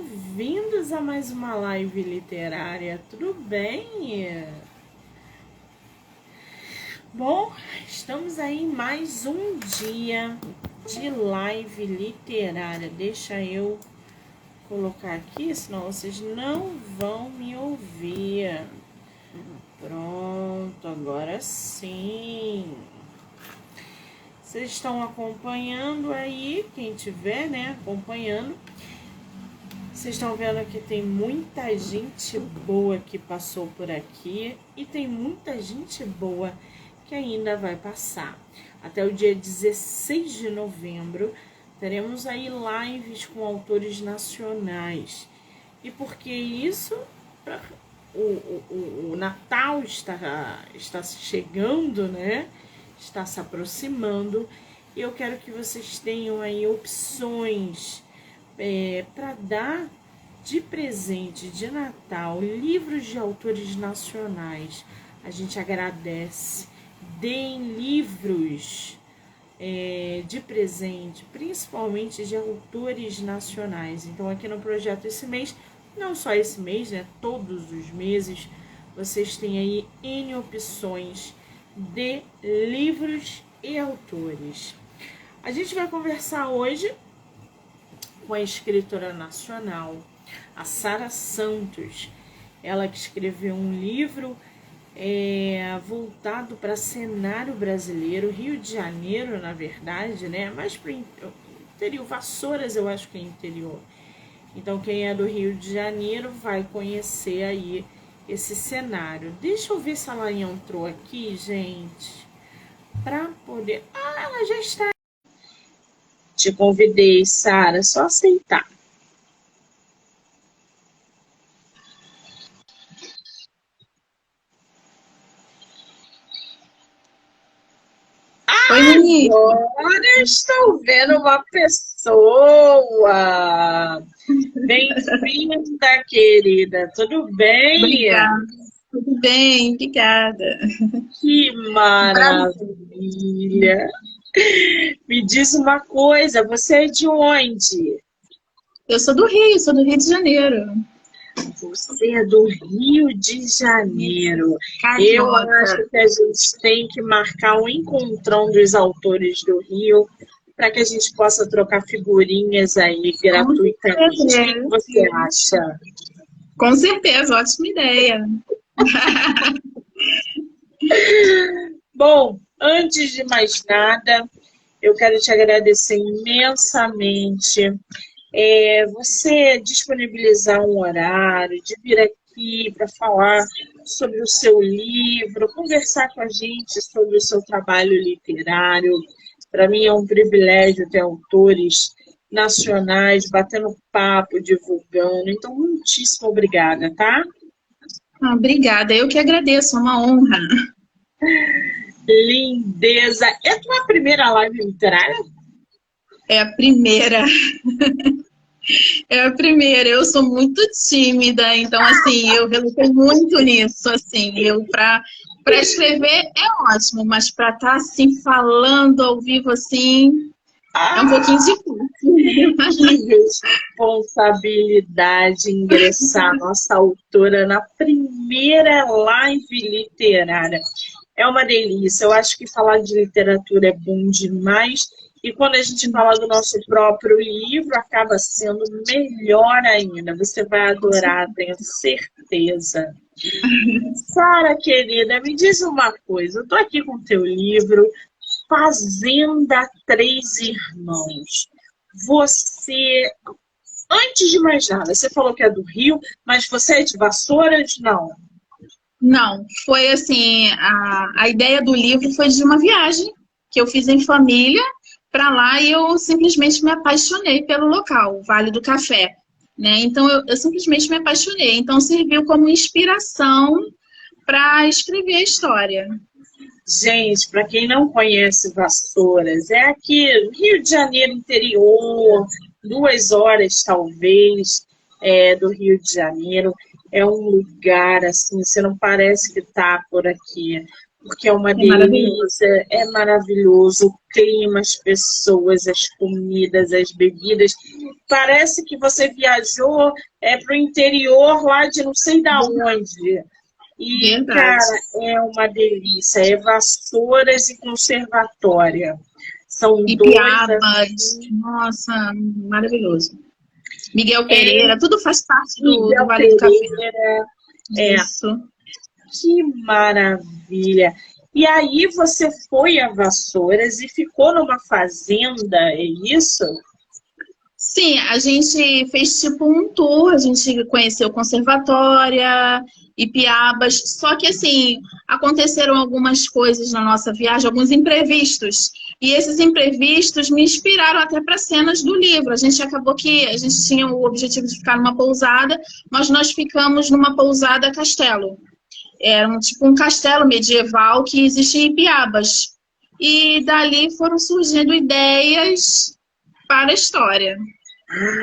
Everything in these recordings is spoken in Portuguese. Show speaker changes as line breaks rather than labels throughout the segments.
bem-vindos a mais uma live literária, tudo bem? Bom, estamos aí em mais um dia de live literária. Deixa eu colocar aqui, senão vocês não vão me ouvir. Pronto, agora sim. Vocês estão acompanhando aí, quem tiver, né, acompanhando. Vocês estão vendo que tem muita gente boa que passou por aqui e tem muita gente boa que ainda vai passar. Até o dia 16 de novembro teremos aí lives com autores nacionais. E por que isso? O Natal está chegando, né? Está se aproximando. E eu quero que vocês tenham aí opções para dar de presente de Natal livros de autores nacionais. A gente agradece. Deem livros de presente, principalmente de autores nacionais. Então, aqui no projeto esse mês, não só esse mês, né? Todos os meses, vocês têm aí N opções de livros e autores. A gente vai conversar hoje com a escritora nacional, a Sara Santos. Ela que escreveu um livro voltado para cenário brasileiro, Rio de Janeiro, na verdade, né? Mais para o interior, Vassouras eu acho que é interior. Então, quem é do Rio de Janeiro vai conhecer aí esse cenário. Deixa eu ver se ela entrou aqui, gente, para poder... Ah, ela já está. Te convidei, Sara, só aceitar.
Oi, Monique.
Agora estou vendo uma pessoa. Bem-vinda, querida. Tudo bem?
Obrigada. Tudo bem, obrigada.
Que maravilha. Me diz uma coisa, você é de onde?
Eu sou do Rio de Janeiro.
Você é do Rio de Janeiro.
Carioca.
Eu acho que a gente tem que marcar um encontrão dos autores do Rio para que a gente possa trocar figurinhas aí gratuitamente. O que você acha?
Com certeza, ótima ideia.
Bom, antes de mais nada, eu quero te agradecer imensamente. Você disponibilizar um horário de vir aqui para falar sobre o seu livro, conversar com a gente sobre o seu trabalho literário. Para mim é um privilégio ter autores nacionais batendo papo, divulgando. Então, muitíssimo obrigada, tá?
Obrigada, eu que agradeço, é uma honra.
Lindeza! É a tua primeira live literária?
É a primeira. É a primeira. Eu sou muito tímida, então, assim, eu relutei muito nisso, assim. Para escrever é ótimo, mas para estar, assim, falando ao vivo, assim, é um pouquinho difícil.
Que responsabilidade ingressar nossa autora na primeira live literária. É uma delícia. Eu acho que falar de literatura é bom demais. E quando a gente fala do nosso próprio livro, acaba sendo melhor ainda. Você vai adorar, tenho certeza. Sara, querida, me diz uma coisa. Eu estou aqui com o teu livro, Fazenda Três Irmãos. Você, antes de mais nada, você falou que é do Rio, mas você é de Vassouras? Não.
Não, foi assim, a ideia do livro foi de uma viagem que eu fiz em família para lá e eu simplesmente me apaixonei pelo local, o Vale do Café, né? Então eu simplesmente me apaixonei, então serviu como inspiração para escrever a história.
Gente, para quem não conhece Vassouras, é aqui Rio de Janeiro interior, 2 horas talvez do Rio de Janeiro. É um lugar assim, você não parece que está por aqui. porque é uma
É maravilhoso.
delícia, é maravilhoso, o clima, as pessoas, as comidas, as bebidas. Parece que você viajou para o interior lá de não sei da onde. E,
Verdade.
cara, é uma delícia. É Vassouras e Conservatória. São
E
dois,
Piabas,
assim,
nossa, maravilhoso. Miguel
é
Pereira, tudo faz parte do
Miguel
Vale do Café.
Pereira. É,
Isso.
que maravilha! E aí você foi a Vassouras e ficou numa fazenda, é isso?
Sim, a gente fez tipo um tour, a gente conheceu Conservatória, Ipiabas, só que assim, aconteceram algumas coisas na nossa viagem, alguns imprevistos. E esses imprevistos me inspiraram até para cenas do livro. A gente acabou que a gente tinha o objetivo de ficar numa pousada, mas nós ficamos numa pousada castelo. Era tipo um castelo medieval que existia em Ipiabas. E dali foram surgindo ideias para a história.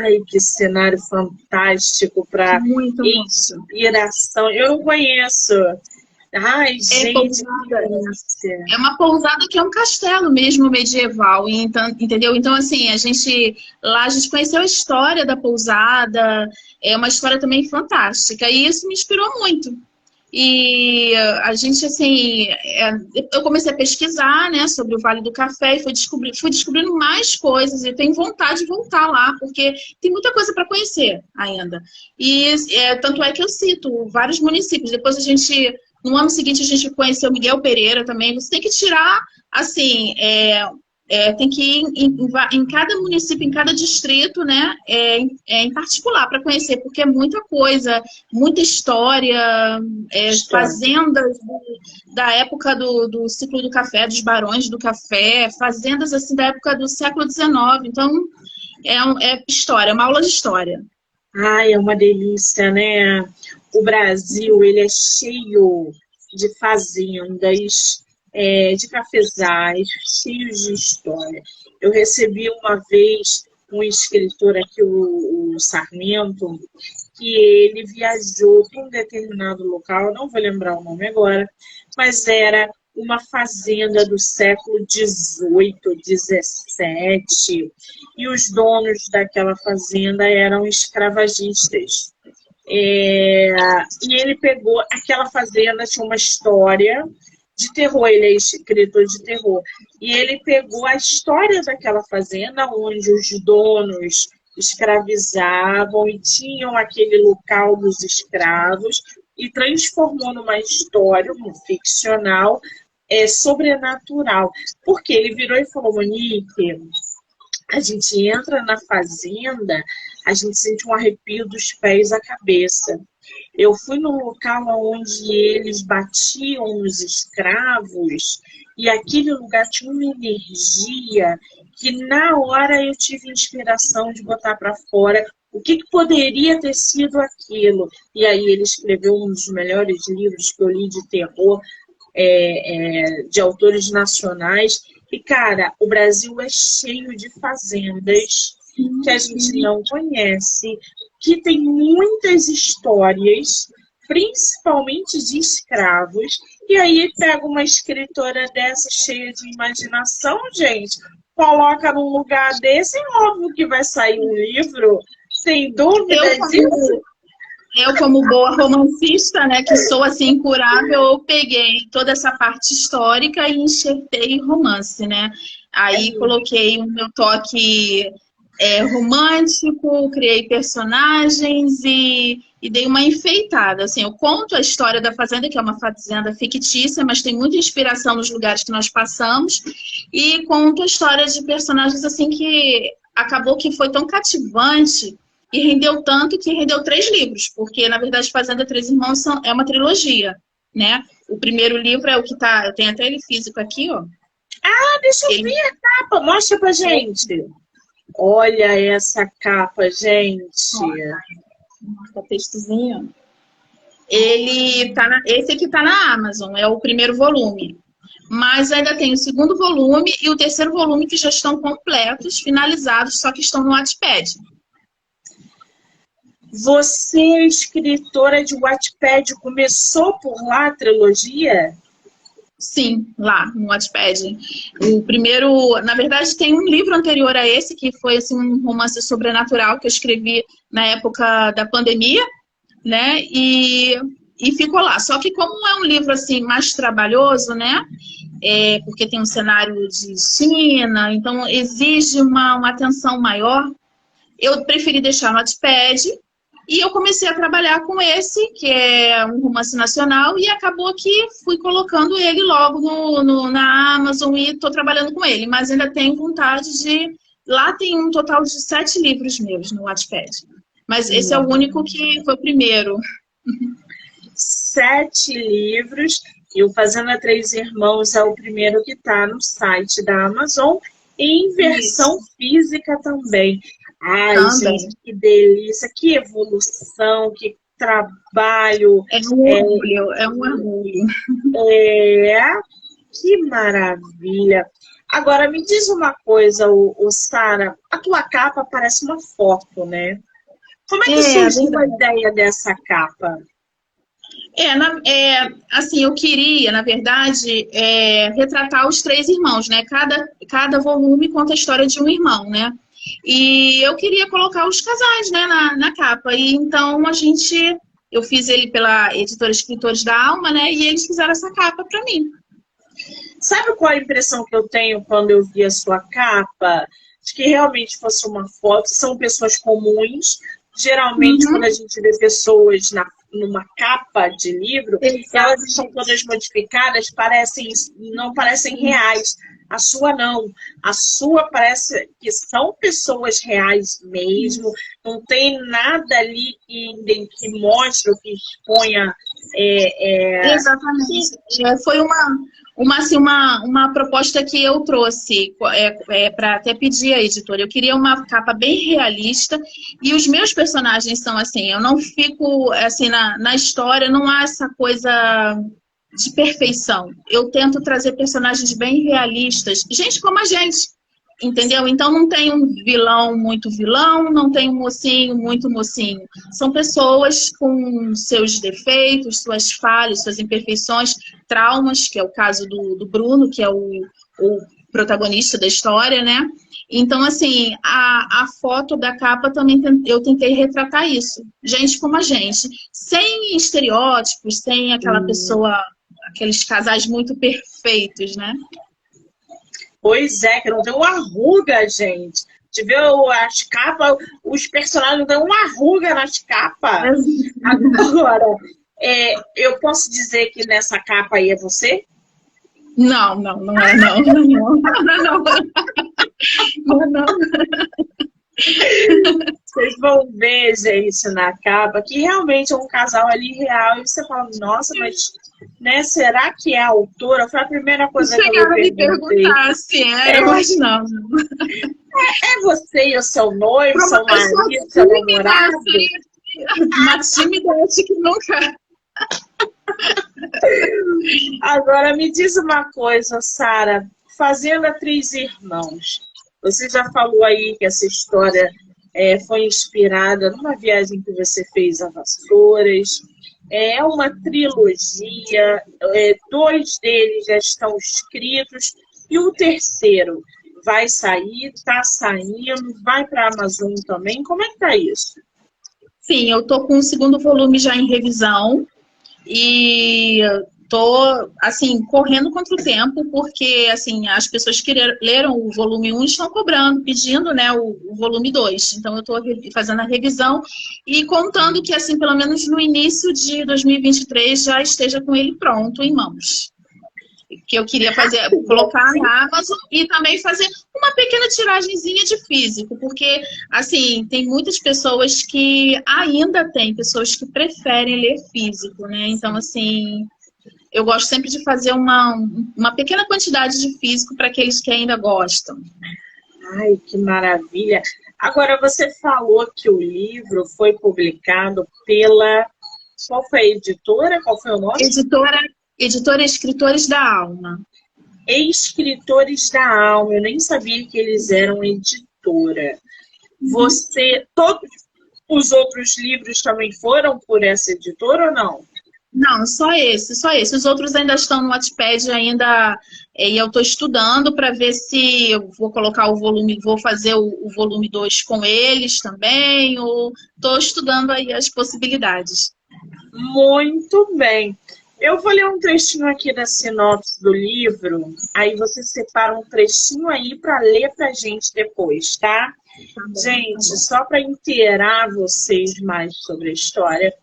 Ai, que cenário fantástico para
Muito, muito.
inspiração. Eu não conheço. Ai,
É
gente, que
pousada.
delícia.
É uma pousada que é um castelo mesmo medieval, então, entendeu? Então, assim, a gente conheceu a história da pousada, é uma história também fantástica, e isso me inspirou muito. E a gente, assim, eu comecei a pesquisar, né, sobre o Vale do Café e fui descobrindo mais coisas e tenho vontade de voltar lá, porque tem muita coisa para conhecer ainda. E tanto é que eu cito vários municípios. Depois no ano seguinte, a gente conheceu Miguel Pereira também. Você tem que tirar, assim, tem que ir em cada município, em cada distrito, né, em particular, para conhecer, porque é muita coisa, muita história,
História.
fazendas da época do ciclo do café, dos barões do café, fazendas assim da época do século XIX. Então, é história, é uma aula de história.
Ai, é uma delícia, né? O Brasil, ele é cheio de fazendas, de cafezais, cheios de história. Eu recebi uma vez um escritor aqui, o Sarmento, que ele viajou para um determinado local, não vou lembrar o nome agora, mas era uma fazenda do século XVIII, XVII, e os donos daquela fazenda eram escravagistas. E ele pegou aquela fazenda, tinha uma história de terror, ele é escritor de terror, e ele pegou a história daquela fazenda, onde os donos escravizavam e tinham aquele local dos escravos, e transformou numa história, um ficcional, sobrenatural. Porque ele virou e falou, Monique, a gente entra na fazenda, a gente sente um arrepio dos pés à cabeça. Eu fui no local onde eles batiam nos escravos e aquele lugar tinha uma energia que na hora eu tive inspiração de botar para fora o que poderia ter sido aquilo. E aí ele escreveu um dos melhores livros que eu li de terror, de autores nacionais. E, cara, o Brasil é cheio de fazendas que a gente não conhece, que tem muitas histórias, principalmente de escravos. E aí pega uma escritora dessa cheia de imaginação, gente, coloca num lugar desse, é óbvio que vai sair um livro, sem dúvida
Eu,
disso.
como boa romancista, né, que sou assim incurável, eu peguei toda essa parte histórica e enxertei em romance, né? Aí coloquei o meu toque romântico, criei personagens e dei uma enfeitada. Assim, eu conto a história da fazenda, que é uma fazenda fictícia, mas tem muita inspiração nos lugares que nós passamos, e conto a história de personagens assim que acabou que foi tão cativante e rendeu tanto que rendeu 3 livros, porque, na verdade, Fazenda Três Irmãos é uma trilogia, né? O primeiro livro é o que tá... Eu tenho até ele físico aqui, ó.
Ah, deixa eu ver a capa, mostra pra gente. Olha essa capa, gente.
Tá textozinho. Esse aqui tá na Amazon, é o primeiro volume. Mas ainda tem o segundo volume e o terceiro volume que já estão completos, finalizados, só que estão no Wattpad.
Você, escritora de Wattpad, começou por lá a trilogia?
Sim, lá no Wattpad. O primeiro, na verdade, tem um livro anterior a esse, que foi assim, um romance sobrenatural que eu escrevi na época da pandemia, né? E ficou lá. Só que como é um livro assim mais trabalhoso, né? Porque tem um cenário de China, então exige uma atenção maior. Eu preferi deixar no Wattpad e eu comecei a trabalhar com esse, que é um romance nacional, e acabou que fui colocando ele logo na Amazon e estou trabalhando com ele. Mas ainda tenho vontade de... Lá tem um total de 7 livros meus no Wattpad. Mas esse é o único que foi o primeiro.
7 livros, e o Fazendo a Três Irmãos é o primeiro que está no site da Amazon, em versão física também. Ai,
Também.
gente, que delícia, que evolução, que trabalho.
É um orgulho, é um orgulho.
Que maravilha. Agora, me diz uma coisa, Sara, a tua capa parece uma foto, né? Como é que surgiu a ideia dessa capa?
Assim, eu queria, na verdade, retratar os 3 irmãos, né? Cada volume conta a história de um irmão, né? E eu queria colocar os casais, né, na capa. E então eu fiz ele pela editora Escritores da Alma, né? E eles fizeram essa capa para mim.
Sabe qual a impressão que eu tenho quando eu vi a sua capa? De que realmente fosse uma foto, são pessoas comuns. Geralmente, quando a gente vê pessoas numa capa de livro, elas estão todas modificadas, não parecem reais. A sua não. A sua parece que são pessoas reais mesmo. Não tem nada ali que mostre ou que exponha.
Exatamente. Foi uma proposta que eu trouxe para até pedir à editora. Eu queria uma capa bem realista e os meus personagens são assim. Eu não fico assim na história, não há essa coisa de perfeição. Eu tento trazer personagens bem realistas, gente como a gente, entendeu? Então não tem um vilão, não tem um mocinho muito mocinho. São pessoas com seus defeitos, suas falhas, suas imperfeições, traumas, que é o caso do Bruno, que é o protagonista da história, né? Então, assim, a foto da capa também eu tentei retratar isso. Gente como a gente. Sem estereótipos, sem aquela pessoa, aqueles casais muito perfeitos, né?
Pois é, que não tem uma ruga, gente. De ver as capas, os personagens não tem uma ruga nas capas. Agora, eu posso dizer que nessa capa aí é você?
Não é não. Não.
Vocês vão ver, gente, na capa, que realmente é um casal ali real. E você fala, nossa, mas né, será que é a autora? Foi a primeira coisa que eu me
perguntar se era, mas não.
É você e o seu noivo, seu marido, seu namorado?
Uma timidez que nunca...
Agora, me diz uma coisa, Sara. Fazendo a Três Irmãos. Você já falou aí que essa história foi inspirada numa viagem que você fez a Vassouras. É uma trilogia, 2 deles já estão escritos, e o terceiro vai sair, está saindo, vai para a Amazon também. Como é que está isso?
Sim, eu estou com o 2º volume já em revisão e estou, assim, correndo contra o tempo, porque, assim, as pessoas que leram o volume 1 estão cobrando, pedindo, né, o volume 2. Então, eu estou fazendo a revisão e contando que, assim, pelo menos no início de 2023 já esteja com ele pronto, em mãos. Que eu queria fazer, colocar na Amazon e também fazer uma pequena tiragenzinha de físico, porque, assim, tem muitas pessoas que ainda tem pessoas que preferem ler físico, né? Então, assim, eu gosto sempre de fazer uma pequena quantidade de físico para aqueles que ainda gostam.
Ai, que maravilha! Agora, você falou que o livro foi publicado pela... Qual foi a editora? Qual foi o nome?
Editora Escritores da Alma.
Escritores da Alma. Eu nem sabia que eles eram editora. Todos os outros livros também foram por essa editora ou não?
Não, só esse, só esse. Os outros ainda estão no Wattpad ainda, e eu estou estudando para ver se eu vou colocar o volume, vou fazer o volume 2 com eles também, ou estou estudando aí as possibilidades.
Muito bem. Eu vou ler um trechinho aqui da sinopse do livro, aí você separa um trechinho aí para ler para a gente depois, tá? Gente, só para inteirar vocês mais sobre a história,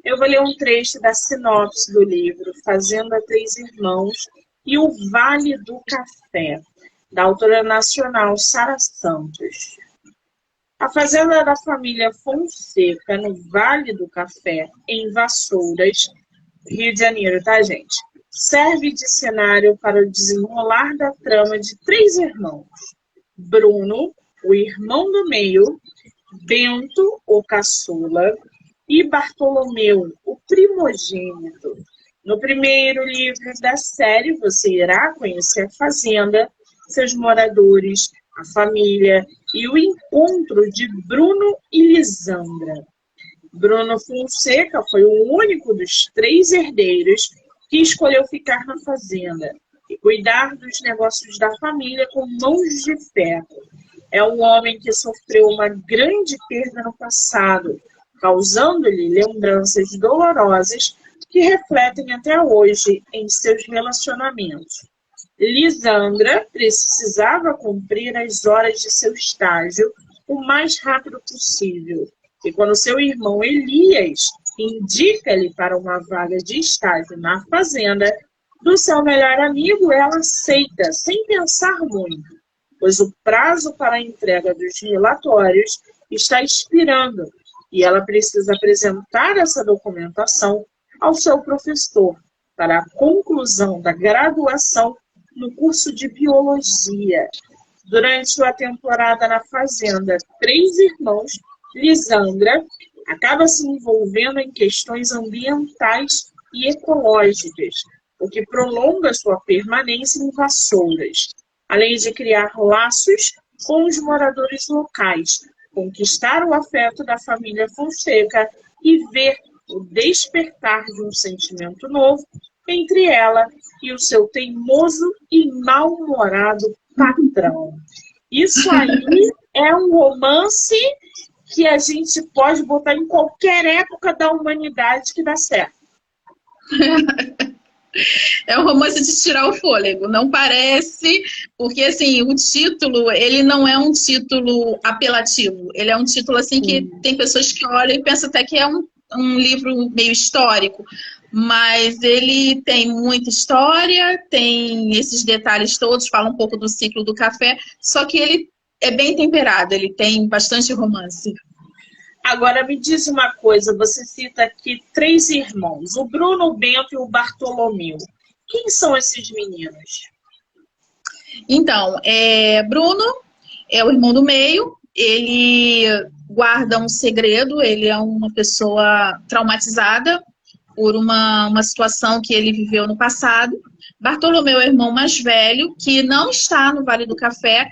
eu vou ler um trecho da sinopse do livro Fazenda Três Irmãos e o Vale do Café, da autora nacional Sara Santos. A fazenda da família Fonseca, no Vale do Café, em Vassouras, Rio de Janeiro, tá, gente? Serve de cenário para o desenrolar da trama de três irmãos. Bruno, o irmão do meio, Bento, o caçula, e Bartolomeu, o primogênito. No primeiro livro da série, você irá conhecer a fazenda, seus moradores, a família e o encontro de Bruno e Lisandra. Bruno Fonseca foi o único dos três herdeiros que escolheu ficar na fazenda e cuidar dos negócios da família com mãos de ferro. É um homem que sofreu uma grande perda no passado, causando-lhe lembranças dolorosas que refletem até hoje em seus relacionamentos. Lisandra precisava cumprir as horas de seu estágio o mais rápido possível. E quando seu irmão Elias indica-lhe para uma vaga de estágio na fazenda do seu melhor amigo, ela aceita, sem pensar muito, pois o prazo para a entrega dos relatórios está expirando e ela precisa apresentar essa documentação ao seu professor para a conclusão da graduação no curso de biologia. Durante a temporada na fazenda Três Irmãos, Lisandra acaba se envolvendo em questões ambientais e ecológicas, o que prolonga sua permanência em Vassouras, além de criar laços com os moradores locais, conquistar o afeto da família Fonseca e ver o despertar de um sentimento novo entre ela e o seu teimoso e mal-humorado patrão. Isso aí é um romance que a gente pode botar em qualquer época da humanidade que dá certo.
É um romance de tirar o fôlego, não parece, porque assim, o título, ele não é um título apelativo, ele é um título assim que tem pessoas que olham e pensam até que é um livro meio histórico, mas ele tem muita história, tem esses detalhes todos, fala um pouco do ciclo do café, só que ele é bem temperado, ele tem bastante romance.
Agora, me diz uma coisa, você cita aqui três irmãos, o Bruno, o Bento e o Bartolomeu. Quem são esses meninos?
Então, Bruno é o irmão do meio, ele guarda um segredo, ele é uma pessoa traumatizada por uma situação que ele viveu no passado. Bartolomeu é o irmão mais velho, que não está no Vale do Café.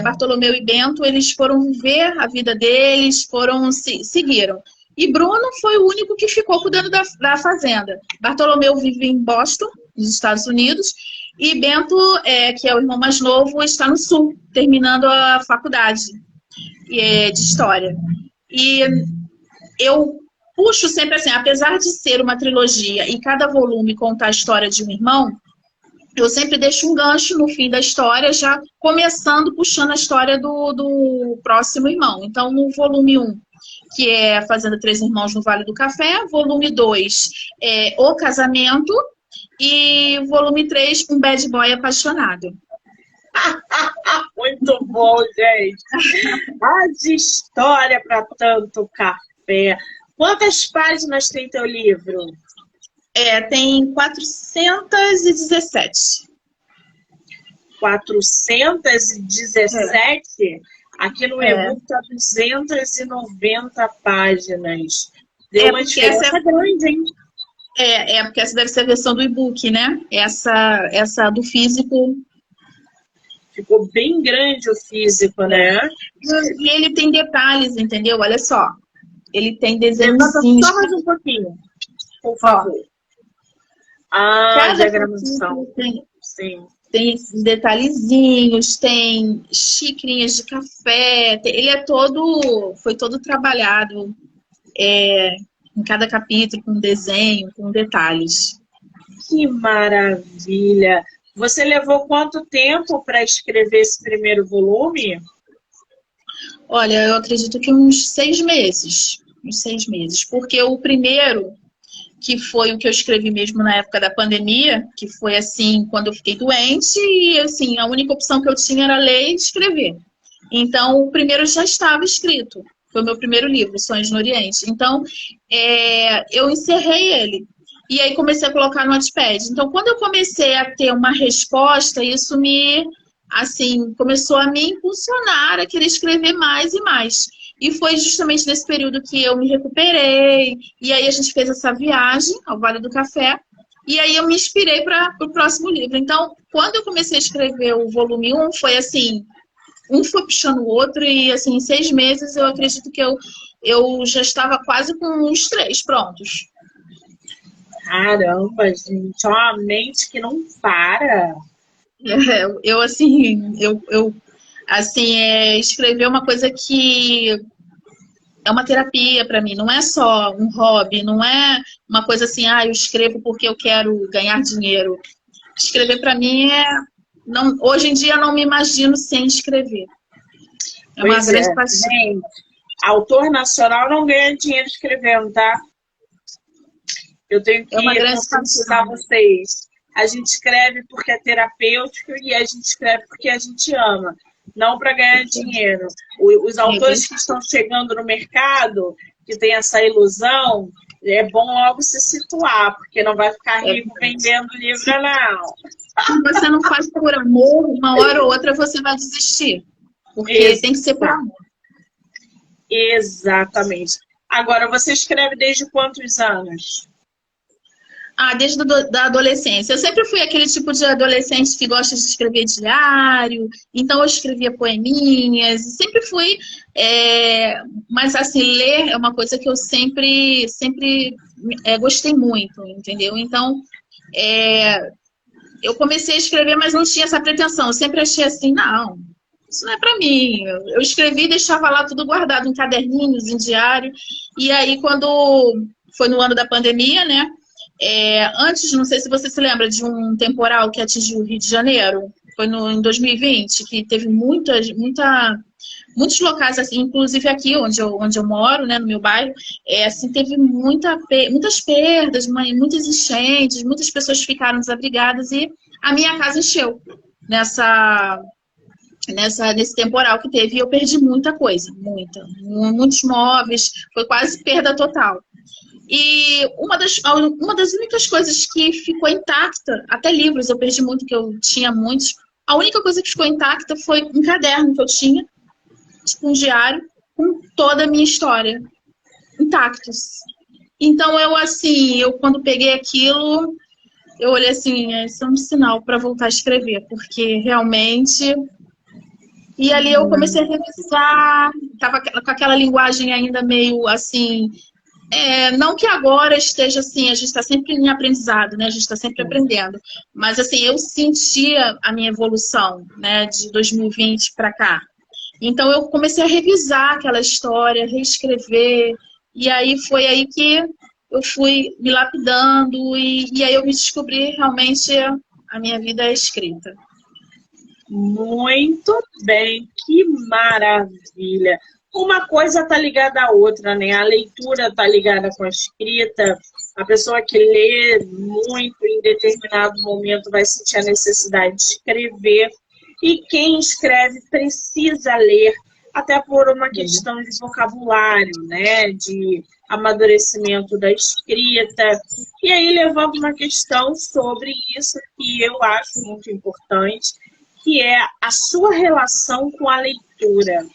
Bartolomeu e Bento, eles foram viver a vida deles, seguiram. E Bruno foi o único que ficou cuidando da fazenda. Bartolomeu vive em Boston, nos Estados Unidos, e Bento, que é o irmão mais novo, está no Sul, terminando a faculdade de História. E eu puxo sempre assim, apesar de ser uma trilogia e cada volume contar a história de um irmão, eu sempre deixo um gancho no fim da história, já começando, puxando a história do próximo irmão. Então, no volume 1, que é a Fazenda Três Irmãos no Vale do Café, volume 2 é O Casamento, e volume 3, Um Bad Boy Apaixonado.
Muito bom, gente! De história para tanto café. Quantas páginas tem teu livro?
Tem 417.
417? Aqui no e-book está 290 páginas. Deu uma diferença grande, hein?
Porque essa deve ser a versão do e-book, né? Essa do físico.
Ficou bem grande o físico, né?
E ele tem detalhes, entendeu? Olha só. Ele tem desenhos.
Só mais um pouquinho, por favor. Ah,
Cada
diagramação.
capítulo tem,
Sim.
tem esses detalhezinhos, tem xicrinhas de café, ele foi todo trabalhado em cada capítulo, com desenho, com detalhes.
Que maravilha! Você levou quanto tempo para escrever esse primeiro volume?
Olha, eu acredito que uns 6 meses. Uns 6 meses. Porque o primeiro, que foi o que eu escrevi mesmo na época da pandemia, que foi assim, quando eu fiquei doente, e assim, a única opção que eu tinha era ler e escrever. Então, o primeiro já estava escrito. Foi o meu primeiro livro, Sonhos no Oriente. Então, eu encerrei ele. E aí comecei a colocar no Wattpad. Então, quando eu comecei a ter uma resposta, isso assim, começou a me impulsionar a querer escrever mais e mais. E foi justamente nesse período que eu me recuperei. E aí a gente fez essa viagem ao Vale do Café. E aí eu me inspirei para o próximo livro. Então, quando eu comecei a escrever o volume 1, foi assim, um foi puxando o outro. E assim, em 6 meses eu acredito que eu já estava quase com uns 3 prontos.
Caramba, gente, uma mente que não para.
Escrever é uma coisa que é uma terapia para mim, não é só um hobby, não é uma coisa assim, eu escrevo porque eu quero ganhar dinheiro. Escrever para mim não, hoje em dia eu não me imagino sem escrever. É uma
Pois é,
grande paixão.
gente, autor nacional não ganha dinheiro escrevendo, tá? Eu tenho
É uma
que
grande
conscientizar
paixão.
vocês. A gente escreve porque é terapêutico e a gente escreve porque a gente ama, não para ganhar dinheiro. Os autores que estão chegando no mercado, que tem essa ilusão, é bom logo se situar, porque não vai ficar rico vendendo livro, não.
Se você não faz por amor, uma hora ou outra você vai desistir. Porque tem que ser por amor.
Exatamente. Agora, você escreve desde quantos anos?
Desde a adolescência. Eu sempre fui aquele tipo de adolescente que gosta de escrever diário, então eu escrevia poeminhas, sempre fui. Mas, assim, ler é uma coisa que eu sempre gostei muito, entendeu? Então, eu comecei a escrever, mas não tinha essa pretensão. Eu sempre achei assim, não, isso não é para mim. Eu escrevi e deixava lá tudo guardado em caderninhos, em diário. E aí, quando foi no ano da pandemia, né? Antes, não sei se você se lembra de um temporal que atingiu o Rio de Janeiro, foi em 2020, que teve muitos locais, assim, inclusive aqui onde eu moro, né, no meu bairro, assim, teve muitas perdas, muitas enchentes, muitas pessoas ficaram desabrigadas e a minha casa encheu nesse temporal que teve e eu perdi muita coisa, muitos móveis, foi quase perda total. E uma das únicas coisas que ficou intacta, até livros eu perdi muito, que eu tinha muitos, a única coisa que ficou intacta foi um caderno que eu tinha, tipo um diário, com toda a minha história, intactos. Então eu quando peguei aquilo, eu olhei assim, isso é um sinal para voltar a escrever, porque realmente... E ali eu comecei a revisar, estava com aquela linguagem ainda meio assim... não que agora esteja assim, a gente está sempre em aprendizado, né? A gente está sempre aprendendo. Mas assim, eu sentia a minha evolução, né? De 2020 para cá. Então eu comecei a revisar aquela história, reescrever. E aí foi aí que eu fui me lapidando e aí eu me descobri realmente a minha vida é escrita.
Muito bem, que maravilha. Uma coisa está ligada à outra, né? A leitura está ligada com a escrita. A pessoa que lê muito em determinado momento vai sentir a necessidade de escrever. E quem escreve precisa ler, até por uma questão de vocabulário, né? De amadurecimento da escrita. E aí, levando uma questão sobre isso que eu acho muito importante, que é a sua relação com a leitura.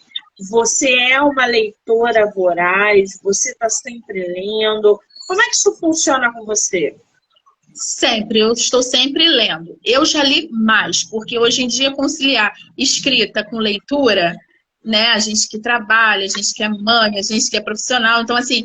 Você é uma leitora voraz? Você está sempre lendo? Como é que isso funciona com você?
Sempre, eu estou sempre lendo. Eu já li mais, porque hoje em dia conciliar escrita com leitura, né? A gente que trabalha, a gente que é mãe, a gente que é profissional, então assim,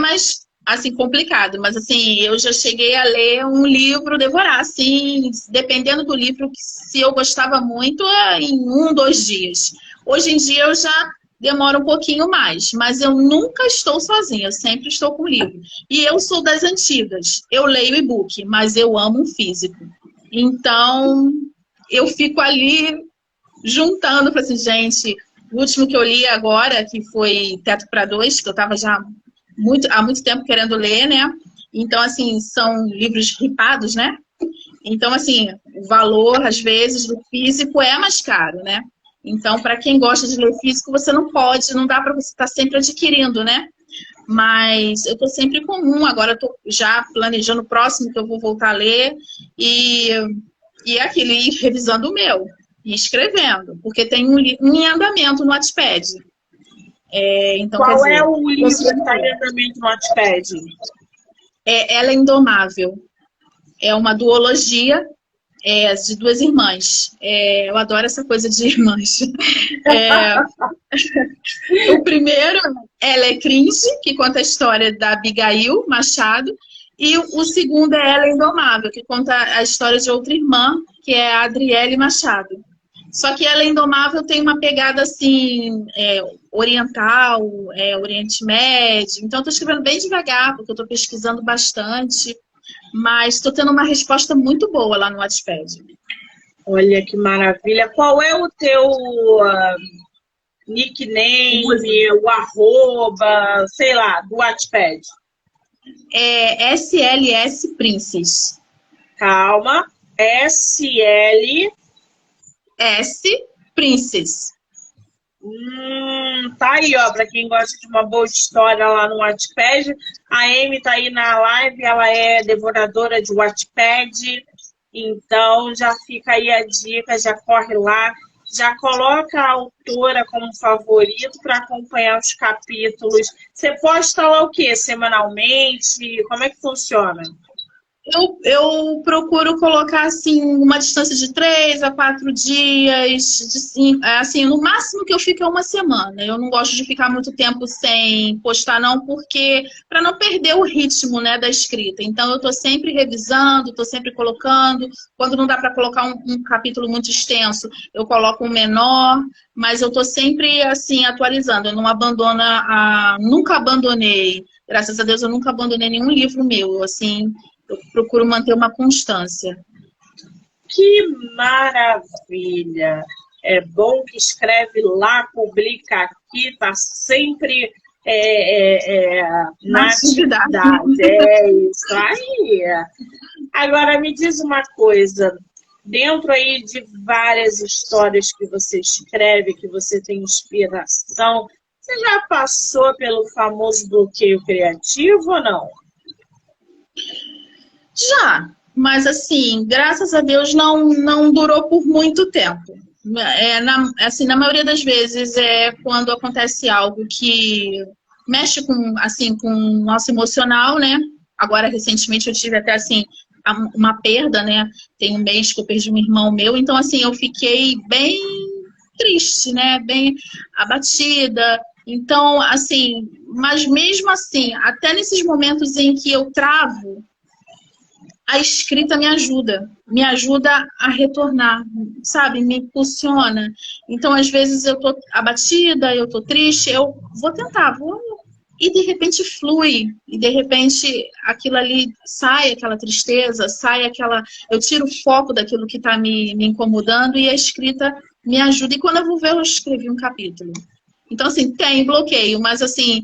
mas assim, complicado, mas assim, eu já cheguei a ler um livro, devorar, assim, dependendo do livro, se eu gostava muito, em 1, 2 dias. Hoje em dia eu já demoro um pouquinho mais, mas eu nunca estou sozinha, eu sempre estou com livro. E eu sou das antigas, eu leio e-book, mas eu amo um físico. Então, eu fico ali juntando, falei assim, gente, o último que eu li agora, que foi Teto para Dois, que eu estava já há muito tempo querendo ler, né? Então, assim, são livros ripados, né? Então, assim, o valor, às vezes, do físico é mais caro, né? Então, para quem gosta de ler físico, você não pode, não dá para você estar sempre adquirindo, né? Mas eu estou sempre com um, agora estou já planejando o próximo que eu vou voltar a ler e aquele ir revisando o meu e escrevendo, porque tem um em andamento no Wattpad. Então,
Qual
quer dizer,
é o livro que está em andamento no Wattpad?
Ela é Indomável. É uma duologia de duas irmãs. Eu adoro essa coisa de irmãs. O primeiro, Ela é Cringe, que conta a história da Abigail Machado. E o segundo é Ela é Indomável, que conta a história de outra irmã, que é a Adriele Machado. Só que Ela é Indomável tem uma pegada assim, oriental, Oriente Médio. Então, estou escrevendo bem devagar, porque eu estou pesquisando bastante. Mas estou tendo uma resposta muito boa lá no Wattpad.
Olha que maravilha. Qual é o teu nickname, o arroba, sei lá, do Wattpad?
SLS Princess.
Calma. SL...
S Princess.
Tá aí, ó, para quem gosta de uma boa história lá no Wattpad. A Amy tá aí na live, ela é devoradora de Wattpad, então já fica aí a dica, já corre lá, já coloca a autora como favorito para acompanhar os capítulos. Você posta lá o quê? Semanalmente? Como é que funciona?
Eu procuro colocar assim uma distância de 3 a 4 dias, assim, no máximo que eu fico é uma semana. Eu não gosto de ficar muito tempo sem postar, não, porque para não perder o ritmo, né, da escrita. Então eu estou sempre revisando, estou sempre colocando. Quando não dá para colocar um capítulo muito extenso, eu coloco um menor, mas eu estou sempre assim atualizando. Eu não abandono nunca abandonei. Graças a Deus eu nunca abandonei nenhum livro meu, assim. Eu procuro manter uma constância.
Que maravilha! É bom que escreve lá, publica aqui, tá sempre na atividade. É isso aí. Agora, me diz uma coisa. Dentro aí de várias histórias que você escreve, que você tem inspiração, você já passou pelo famoso bloqueio criativo ou não?
Já, mas assim, graças a Deus não durou por muito tempo. Na maioria das vezes é quando acontece algo que mexe com o nosso emocional, né? Agora, recentemente, eu tive até assim uma perda, né? Tem um mês que eu perdi um irmão meu, então assim, eu fiquei bem triste, né? Bem abatida. Então, assim, mas mesmo assim, até nesses momentos em que eu travo, a escrita me ajuda a retornar, sabe? Me impulsiona. Então, às vezes, eu tô abatida, eu tô triste, eu vou tentar, e de repente flui, e de repente aquilo ali sai, aquela tristeza, sai aquela... Eu tiro o foco daquilo que está me incomodando e a escrita me ajuda. E quando eu vou ver, eu escrevi um capítulo. Então, assim, tem bloqueio, mas assim,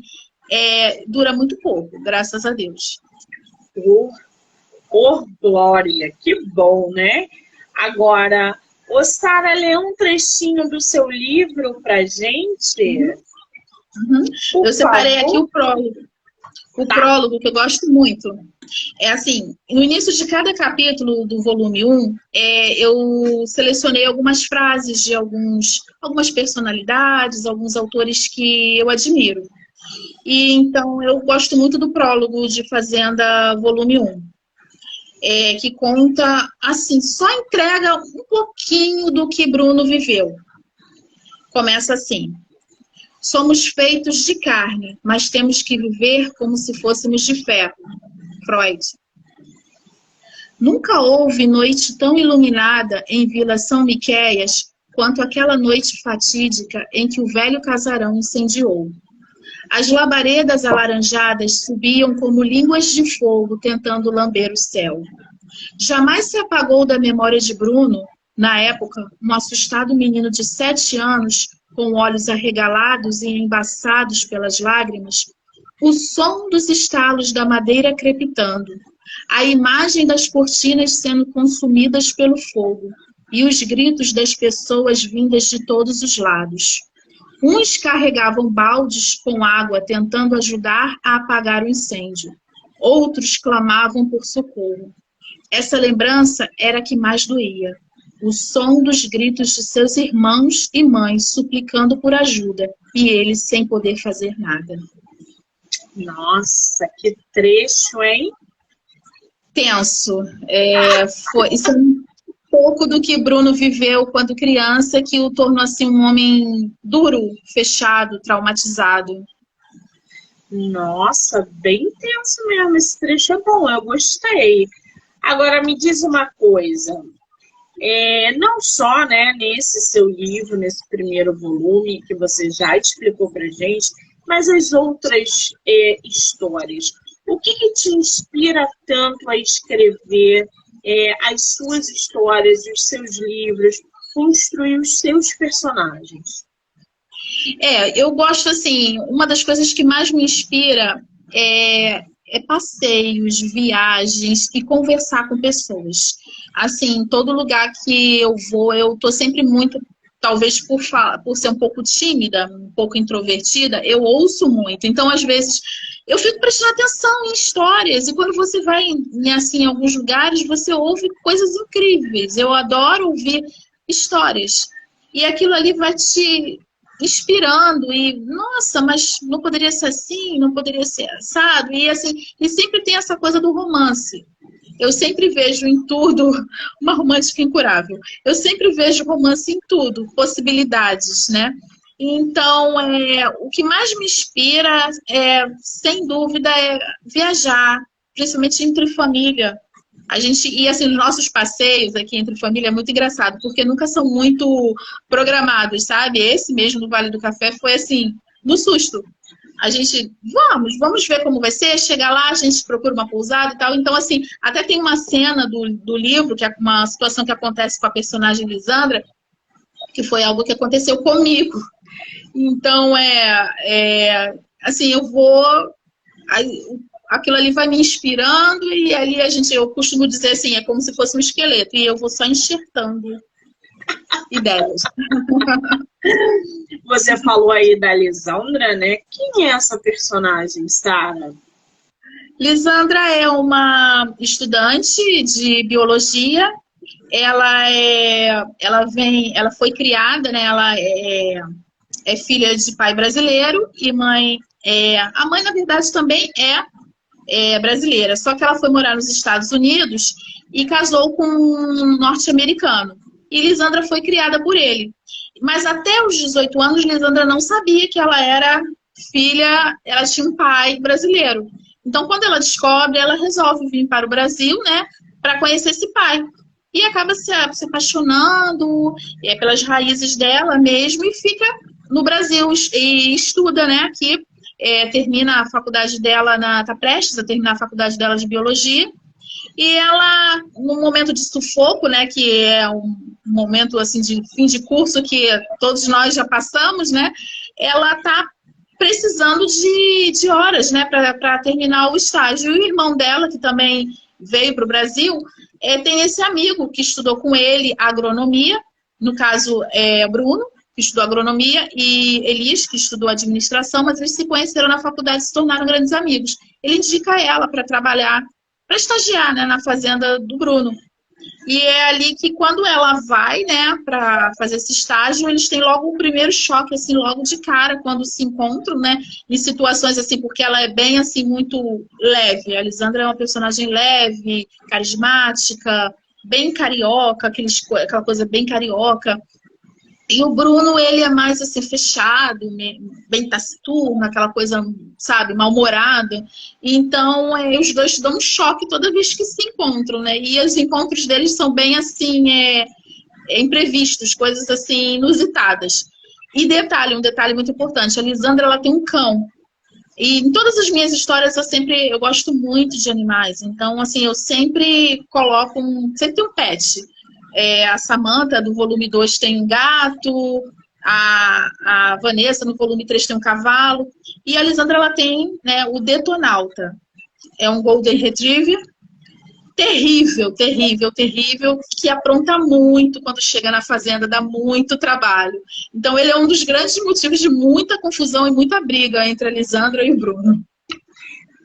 dura muito pouco, graças a Deus.
Por glória, que bom, né? Agora, ô Sara, lê um trechinho do seu livro pra gente?
Eu separei aqui o prólogo. O prólogo, que eu gosto muito. É assim, no início de cada capítulo do volume 1, eu selecionei algumas frases de algumas personalidades, alguns autores que eu admiro. E então eu gosto muito do prólogo de Fazenda, volume 1. Que conta, assim, só entrega um pouquinho do que Bruno viveu. Começa assim: Somos feitos de carne, mas temos que viver como se fôssemos de ferro. Freud. Nunca houve noite tão iluminada em Vila São Miquéias quanto aquela noite fatídica em que o velho casarão incendiou. As labaredas alaranjadas subiam como línguas de fogo tentando lamber o céu. Jamais se apagou da memória de Bruno, na época, um assustado menino de 7 anos, com olhos arregalados e embaçados pelas lágrimas, o som dos estalos da madeira crepitando, a imagem das cortinas sendo consumidas pelo fogo e os gritos das pessoas vindas de todos os lados. Uns carregavam baldes com água tentando ajudar a apagar o incêndio. Outros clamavam por socorro. Essa lembrança era a que mais doía. O som dos gritos de seus irmãos e mães suplicando por ajuda e eles sem poder fazer nada.
Nossa, que trecho, hein?
Tenso. Isso é um pouco do que Bruno viveu quando criança, que o tornou assim um homem duro, fechado, traumatizado.
Nossa, bem tenso mesmo. Esse trecho é bom, eu gostei. Agora me diz uma coisa. Não só, né, nesse seu livro, nesse primeiro volume que você já explicou pra gente, mas as outras histórias. O que te inspira tanto a escrever as suas histórias, os seus livros, construir os seus personagens?
Eu gosto, assim, uma das coisas que mais me inspira é passeios, viagens e conversar com pessoas. Assim, todo lugar que eu vou, eu tô sempre muito, talvez por ser um pouco tímida, um pouco introvertida, eu ouço muito. Então, às vezes, eu fico prestando atenção em histórias. E quando você vai assim, em alguns lugares, você ouve coisas incríveis. Eu adoro ouvir histórias. E aquilo ali vai te inspirando. E, nossa, mas não poderia ser assim, não poderia ser assado. E, assim, e sempre tem essa coisa do romance. Eu sempre vejo em tudo uma romântica incurável. Eu sempre vejo romance em tudo, possibilidades, né? Então, o que mais me inspira, sem dúvida, é viajar, principalmente entre família. E assim, os nossos passeios aqui entre família é muito engraçado, porque nunca são muito programados, sabe? Esse mesmo do Vale do Café foi assim, no susto. A gente, vamos ver como vai ser, chega lá, a gente procura uma pousada e tal. Então, assim, até tem uma cena do livro, que é uma situação que acontece com a personagem Lisandra, que foi algo que aconteceu comigo. Então, assim, eu vou... Aquilo ali vai me inspirando e ali eu costumo dizer assim, é como se fosse um esqueleto, e eu vou só enxertando ideias.
Você falou aí da Lisandra, né? Quem é essa personagem, Sara?
Lisandra é uma estudante de biologia. Ela foi criada, né? Ela é filha de pai brasileiro e mãe. A mãe, na verdade, também é brasileira, só que ela foi morar nos Estados Unidos e casou com um norte-americano. E Lisandra foi criada por ele. Mas até os 18 anos, Lisandra não sabia que ela era filha, ela tinha um pai brasileiro. Então, quando ela descobre, ela resolve vir para o Brasil, né, para conhecer esse pai. E acaba se apaixonando pelas raízes dela mesmo e fica no Brasil e estuda, né, aqui. Termina a faculdade dela, está prestes a terminar a faculdade dela de biologia. E ela, num momento de sufoco, né, que é um momento assim de fim de curso que todos nós já passamos, né, ela está precisando de horas, né, para terminar o estágio. E o irmão dela, que também veio para o Brasil, tem esse amigo que estudou com ele agronomia, no caso Bruno, que estudou agronomia, e Elis, que estudou administração, mas eles se conheceram na faculdade e se tornaram grandes amigos. Ele indica ela para trabalhar, para estagiar, né, na fazenda do Bruno. E é ali que quando ela vai, né, para fazer esse estágio, eles têm logo um primeiro choque, assim, logo de cara, quando se encontram, né, em situações assim, porque ela é bem, assim, muito leve. A Lisandra é uma personagem leve, carismática, bem carioca, aquela coisa bem carioca. E o Bruno, ele é mais assim, fechado, bem taciturno, aquela coisa, sabe, mal-humorada. Então, os dois dão um choque toda vez que se encontram, né? E os encontros deles são bem assim, imprevistos, coisas assim, inusitadas. E um detalhe muito importante, a Lisandra, ela tem um cão. E em todas as minhas histórias eu gosto muito de animais. Então, assim, eu sempre coloco sempre tem um pet. A Samantha, do volume 2, tem um gato, a Vanessa, no volume 3, tem um cavalo, e a Lisandra, ela tem, né, o Detonauta. É um Golden Retriever terrível, terrível, terrível, que apronta muito quando chega na fazenda, dá muito trabalho. Então, ele é um dos grandes motivos de muita confusão e muita briga entre a Lisandra e o Bruno.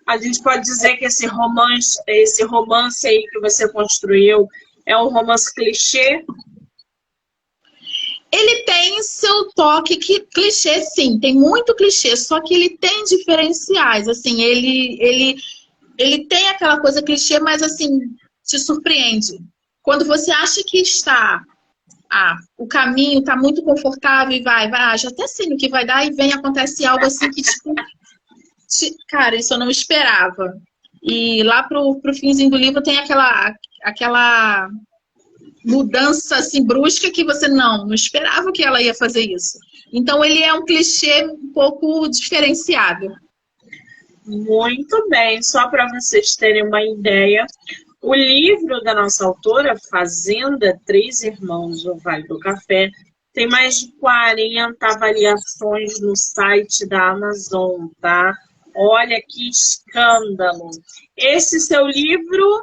A gente pode dizer que esse romance aí que você construiu é um romance clichê?
Ele tem seu toque clichê, sim, tem muito clichê, só que ele tem diferenciais, assim, ele tem aquela coisa clichê, mas assim, te surpreende. Quando você acha que o caminho está muito confortável e vai, já até sei no que vai dar, e acontece algo assim que, tipo, cara, isso eu não esperava. E lá pro finzinho do livro tem aquela mudança assim brusca que você não esperava que ela ia fazer isso. Então ele é um clichê um pouco diferenciado.
Muito bem, só para vocês terem uma ideia, o livro da nossa autora, Fazenda, Três Irmãos, O Vale do Café, tem mais de 40 avaliações no site da Amazon, tá? Olha que escândalo! Esse seu livro,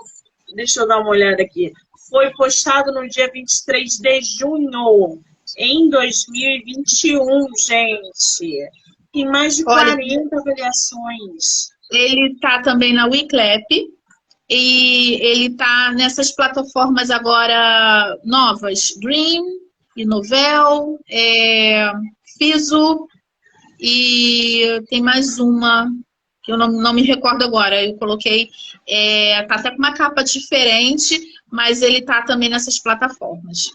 deixa eu dar uma olhada aqui, foi postado no dia 23 de junho, em 2021, gente. Tem mais de 40 avaliações.
Ele está também na Wiclap e ele está nessas plataformas agora novas, Dream, e Novel, Fizo, e tem mais uma que eu não me recordo agora. Eu coloquei, tá até com uma capa diferente, mas ele tá também nessas plataformas.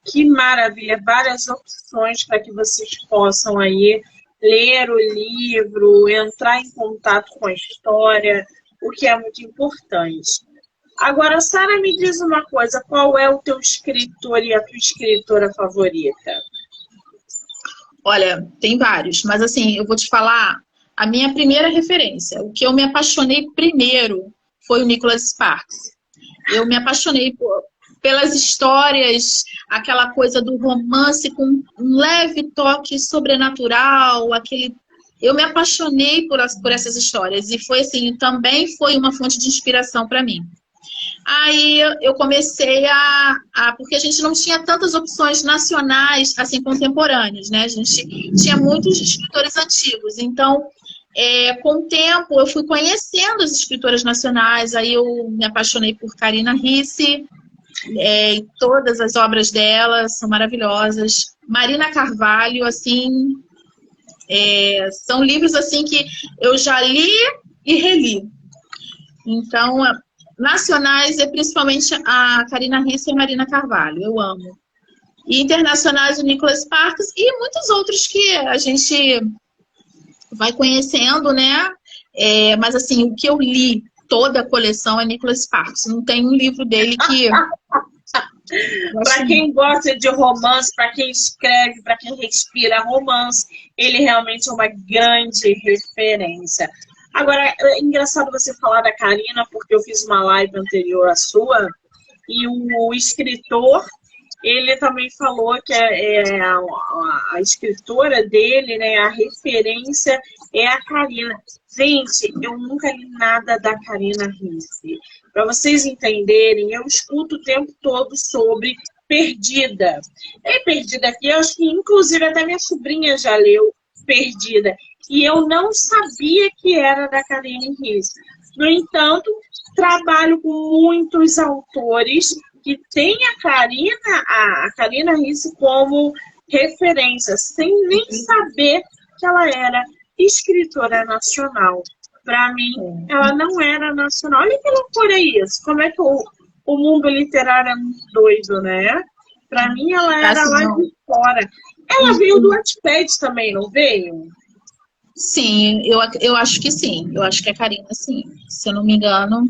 Que maravilha, várias opções para que vocês possam aí ler o livro, entrar em contato com a história, o que é muito importante. Agora, Sara, me diz uma coisa, qual é o teu escritor e a tua escritora favorita?
Olha, tem vários, mas assim, eu vou te falar a minha primeira referência. O que eu me apaixonei primeiro foi o Nicholas Sparks. Eu me apaixonei pelas histórias, aquela coisa do romance com um leve toque sobrenatural, eu me apaixonei por essas histórias e foi assim, também foi uma fonte de inspiração para mim. Aí eu comecei porque a gente não tinha tantas opções nacionais, assim, contemporâneas, né? A gente tinha muitos escritores antigos, então com o tempo eu fui conhecendo as escritoras nacionais, aí eu me apaixonei por Carina Ricci, todas as obras dela são maravilhosas. Marina Carvalho, assim, são livros assim que eu já li e reli. Então, nacionais é principalmente a Carina Ricci e a Marina Carvalho, eu amo. E internacionais o Nicholas Sparks e muitos outros que a gente vai conhecendo, né? Mas assim, o que eu li, toda a coleção é Nicholas Sparks. Não tem um livro dele que...
Para quem gosta de romance, para quem escreve, para quem respira romance, ele realmente é uma grande referência. Agora, é engraçado você falar da Carina, porque eu fiz uma live anterior à sua, e o escritor, ele também falou que a escritora dele, né, a referência é a Carina. Gente, eu nunca li nada da Carina Ricci. Para vocês entenderem, eu escuto o tempo todo sobre Perdida. Perdida aqui, eu acho que inclusive até minha sobrinha já leu Perdida. E eu não sabia que era da Carina Ricci. No entanto, trabalho com muitos autores que têm a Carina Ricci como referência, sem nem saber que ela era escritora nacional. Para mim, ela não era nacional. Olha que loucura isso. Como é que o mundo literário é muito doido, né?
Pra mim, ela era
Essa
lá
não.
de fora. Ela veio do Wattpad também, não veio?
Sim, eu acho que sim. Eu acho que é Karina, sim. Se eu não me engano,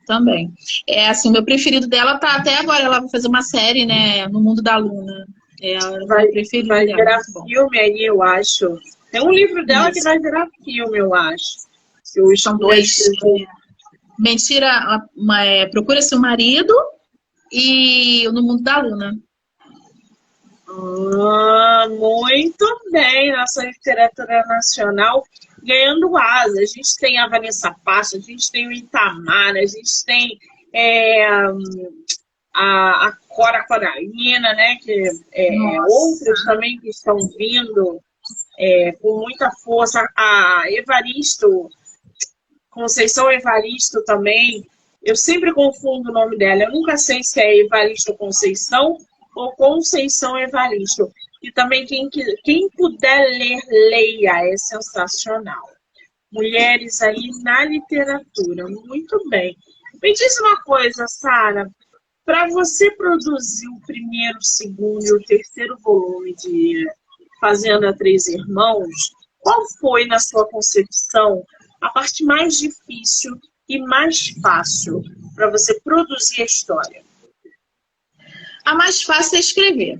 também. É assim, o meu preferido dela tá até agora. Ela vai fazer uma série, né? No Mundo da Luna. É o
Vai,
meu preferido
vai
dela.
virar
Muito bom.
filme aí, eu acho. Tem um livro dela que
Isso.
vai virar filme, eu acho. Que o
São
mulher
dois.
escreveu.
Mentira, Procura Seu Marido e No Mundo da Luna.
Ah, muito bem, nossa literatura nacional ganhando asa. A gente tem a Vanessa Pacha, a gente tem o Itamar, a gente tem é, a Cora Coralina, né? Que
Nossa.
outros também que estão vindo com muita força. A Evaristo, Conceição Evaristo também. Eu sempre confundo o nome dela. Eu nunca sei se é Evaristo Conceição ou Conceição Evaristo. E também quem puder ler, leia. É sensacional. Mulheres aí na literatura. Muito bem. Me diz uma coisa, Sara. Para você produzir o primeiro, o segundo e o terceiro volume de Fazenda Três Irmãos, qual foi, na sua concepção, a parte mais difícil e mais fácil para você produzir a história?
A mais fácil é escrever,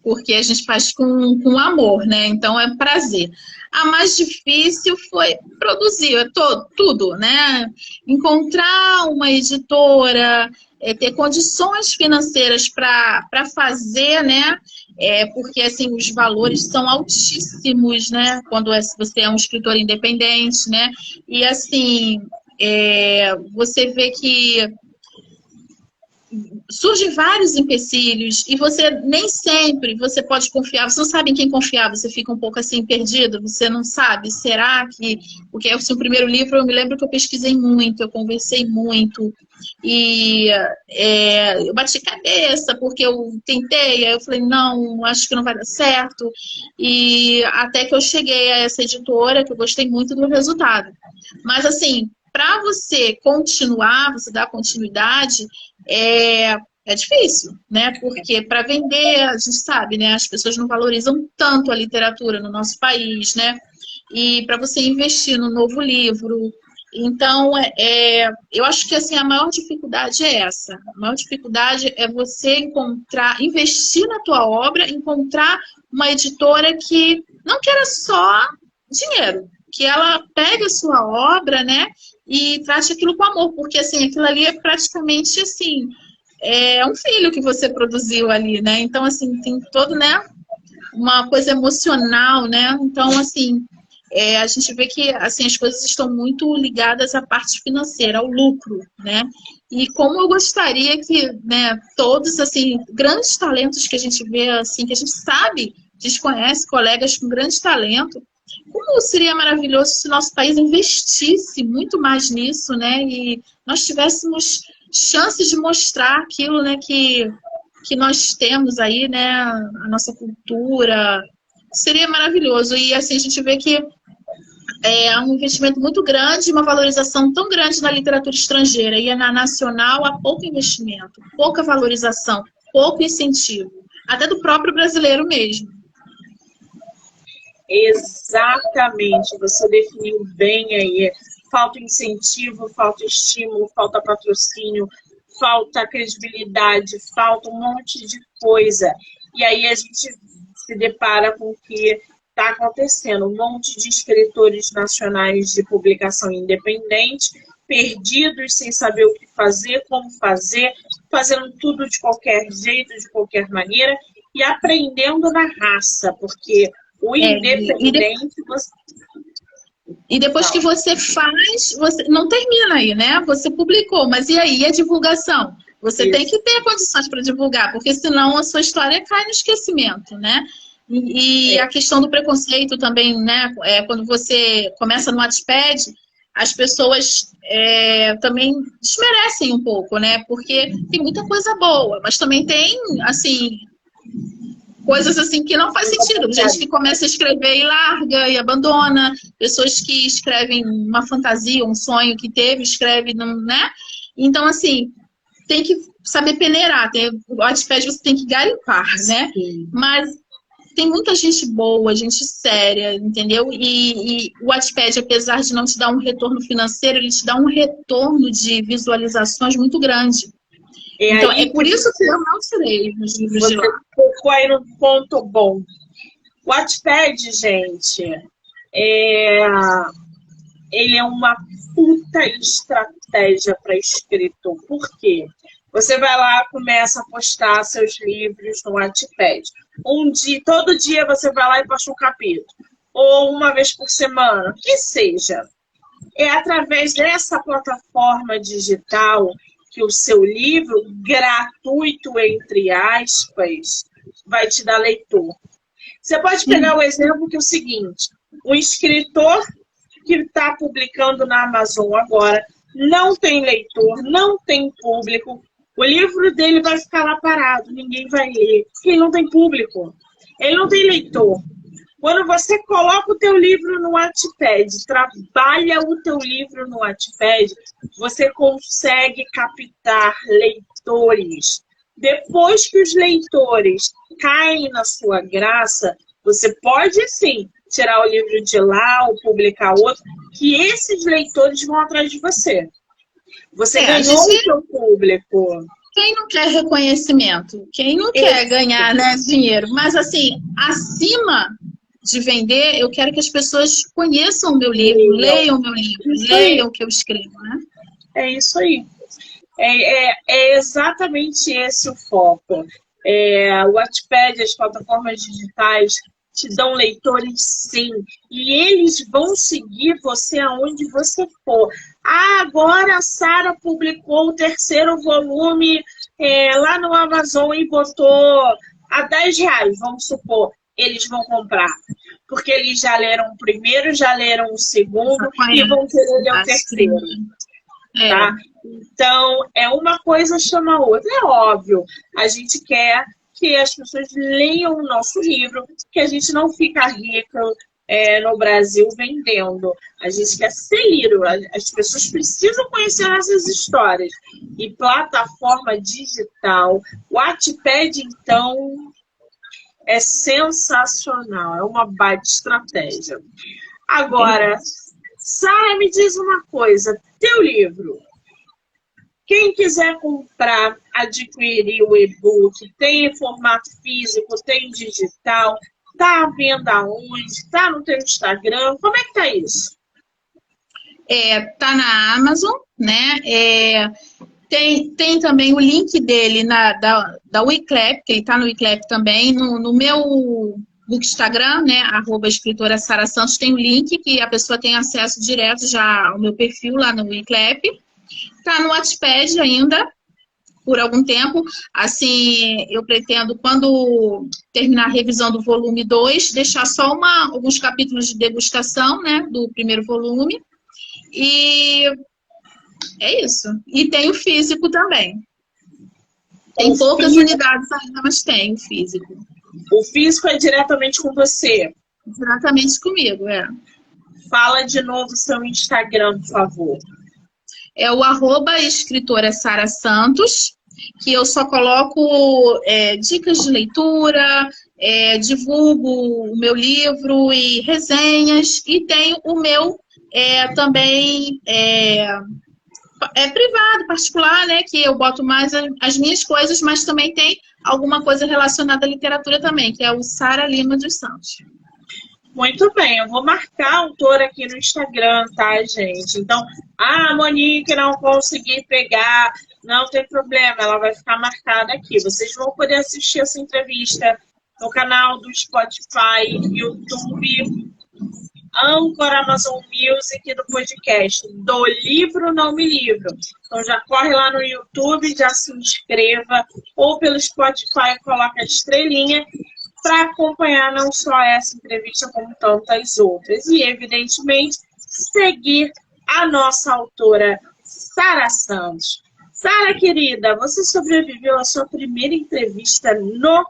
porque a gente faz com amor, né? Então é prazer. A mais difícil foi produzir tudo, né? Encontrar uma editora, ter condições financeiras para fazer, né? Porque assim os valores são altíssimos, né? Quando você é um escritor independente, né? E assim você vê que surgem vários empecilhos e você nem sempre você pode confiar, você não sabe em quem confiar, você fica um pouco assim perdido, você não sabe, será que... Porque assim, o primeiro livro eu me lembro que eu pesquisei muito, eu conversei muito e eu bati cabeça porque eu tentei, aí eu falei, não, acho que não vai dar certo e até que eu cheguei a essa editora que eu gostei muito do resultado. Mas assim, para você continuar, você dar continuidade, é difícil, né? Porque para vender, a gente sabe, né? As pessoas não valorizam tanto a literatura no nosso país, né? E para você investir no novo livro. Então, eu acho que assim, a maior dificuldade é essa. A maior dificuldade é você investir na tua obra, encontrar uma editora que não queira só dinheiro, que ela pegue a sua obra, né? E trate aquilo com amor, porque assim, aquilo ali é praticamente assim, é um filho que você produziu ali, né? Então, assim, tem todo, né, uma coisa emocional, né? Então, assim, a gente vê que assim, as coisas estão muito ligadas à parte financeira, ao lucro, né? E como eu gostaria que, né, todos, assim, grandes talentos que a gente vê, assim, que a gente sabe, a gente conhece colegas com grande talento, como seria maravilhoso se o nosso país investisse muito mais nisso, né? E nós tivéssemos chances de mostrar aquilo, né, que nós temos aí, né? A nossa cultura. Seria maravilhoso. E assim, a gente vê que é um investimento muito grande, uma valorização tão grande na literatura estrangeira. E na nacional há pouco investimento, pouca valorização, pouco incentivo. Até do próprio brasileiro mesmo.
Exatamente, você definiu bem aí. Falta incentivo, falta estímulo, falta patrocínio, falta credibilidade, falta um monte de coisa. E aí a gente se depara com o que está acontecendo. Um monte de escritores nacionais de publicação independente, perdidos, sem saber o que fazer, como fazer, fazendo tudo de qualquer jeito, de qualquer maneira, e aprendendo na raça, porque o independente...
E depois que você faz, você não termina aí, né? Você publicou, mas e aí a divulgação? Você tem que ter condições para divulgar, porque senão a sua história cai no esquecimento, né? E a questão do preconceito também, né? Quando você começa no Wattpad, as pessoas também desmerecem um pouco, né? Porque tem muita coisa boa, mas também tem, assim, coisas assim que não faz sentido. Gente que começa a escrever e larga e abandona. Pessoas que escrevem uma fantasia, um sonho que teve, escreve, não, né? Então, assim, tem que saber peneirar. O Wattpad você tem que garimpar, né?
Sim.
Mas tem muita gente boa, gente séria, entendeu? E o Wattpad, apesar de não te dar um retorno financeiro, ele te dá um retorno de visualizações muito grande. Então,
aí
é por isso que eu não tirei os livros de
você
lá.
tocou aí num ponto bom. O Wattpad, gente, ele é uma puta estratégia para escritor. Por quê? Você vai lá, começa a postar seus livros no Wattpad. Todo dia você vai lá e posta um capítulo. Ou uma vez por semana, que seja. É através dessa plataforma digital que o seu livro, gratuito, entre aspas, vai te dar leitor. Você pode pegar o exemplo que é o seguinte, um escritor que está publicando na Amazon agora, não tem leitor, não tem público, o livro dele vai ficar lá parado, ninguém vai ler, porque ele não tem público, ele não tem leitor. Quando você coloca o teu livro no Wattpad, trabalha o teu livro no Wattpad, você consegue captar leitores. Depois que os leitores caem na sua graça, você pode, sim, tirar o livro de lá ou publicar outro, que esses leitores vão atrás de você. Você ganhou o seu público.
Quem não quer reconhecimento? Quem não quer ganhar, né, dinheiro? Mas, assim, acima de vender, eu quero que as pessoas conheçam o meu livro, leiam o meu livro, leiam o que eu escrevo, né?
É isso aí. É exatamente esse o foco. O Wattpad, as plataformas digitais te dão leitores, sim. E eles vão seguir você aonde você for. Agora a Sara publicou o 3º volume lá no Amazon e botou a R$10, vamos supor. Eles vão comprar. Porque eles já leram o primeiro, já leram o segundo e vão querer ler o terceiro. Tá? Então, uma coisa chama a outra. É óbvio, a gente quer que as pessoas leiam o nosso livro, que a gente não fica rico no Brasil vendendo. A gente quer ser livro. As pessoas precisam conhecer essas histórias. E plataforma digital, o Wattpad, então, é sensacional. É uma baita estratégia. Agora, Sara, me diz uma coisa. Teu livro, quem quiser comprar, adquirir o e-book, tem em formato físico, tem digital, tá à venda onde? Tá no teu Instagram? Como é que tá isso?
Tá na Amazon, né? Tem também o link dele da Wiclap, que ele tá no Wiclap também, no meu Instagram, né? @escritora Sara Santos, tem o link que a pessoa tem acesso direto já ao meu perfil lá no Wiclap. Tá no Wattpad ainda, por algum tempo. Assim, eu pretendo, quando terminar a revisão do volume 2, deixar só alguns capítulos de degustação, né? Do primeiro volume. E é isso. E tem o físico também. Tem poucas unidades ainda, mas tem o físico.
O físico é diretamente com você?
Diretamente comigo,
Fala de novo o seu Instagram, por favor.
É o @escritora Sara Santos, que eu só coloco dicas de leitura, divulgo o meu livro e resenhas, e tem o meu também privado, particular, né, que eu boto mais as minhas coisas, mas também tem alguma coisa relacionada à literatura também, que é o Sara Lima dos Santos.
Muito bem, eu vou marcar a autora aqui no Instagram, tá, gente? Então, a Monique não consegui pegar, não tem problema, ela vai ficar marcada aqui. Vocês vão poder assistir essa entrevista no canal do Spotify, YouTube, Anchor, Amazon Music e do podcast do Livro Não Me Livro. Então já corre lá no YouTube, já se inscreva, ou pelo Spotify coloca a estrelinha para acompanhar não só essa entrevista, como tantas outras. E, evidentemente, seguir a nossa autora, Sara Santos. Sara, querida, você sobreviveu à sua primeira entrevista no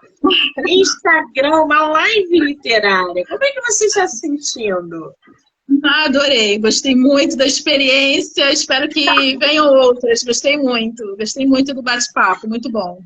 Instagram, uma live literária. Como é que você está se sentindo?
Ah, adorei, gostei muito da experiência, espero que venham outras. Gostei muito do bate-papo, muito bom.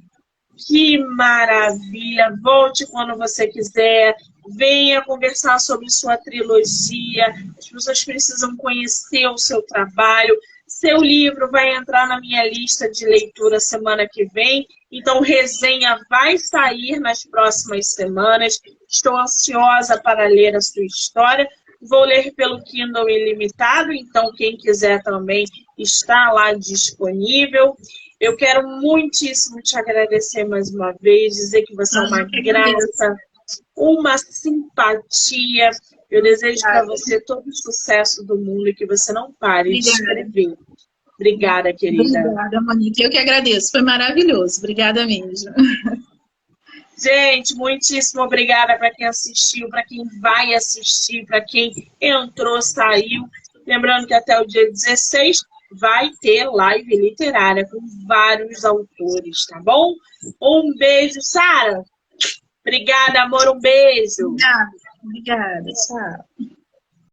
Que maravilha! Volte quando você quiser. Venha conversar sobre sua trilogia. As pessoas precisam conhecer o seu trabalho. Seu livro vai entrar na minha lista de leitura semana que vem. Então, resenha vai sair nas próximas semanas. Estou ansiosa para ler a sua história. Vou ler pelo Kindle Ilimitado, então quem quiser também está lá disponível. Eu quero muitíssimo te agradecer mais uma vez, dizer que você é uma graça, uma simpatia. Eu desejo para você todo o sucesso do mundo e que você não pare de escrever. Obrigada, querida.
Obrigada, Monique. Eu que agradeço. Foi maravilhoso. Obrigada mesmo.
Gente, muitíssimo obrigada para quem assistiu, para quem vai assistir, para quem entrou, saiu. Lembrando que até o dia 16 vai ter live literária com vários autores, tá bom? Um beijo, Sara. Obrigada, amor. Um beijo.
Obrigada. Tchau.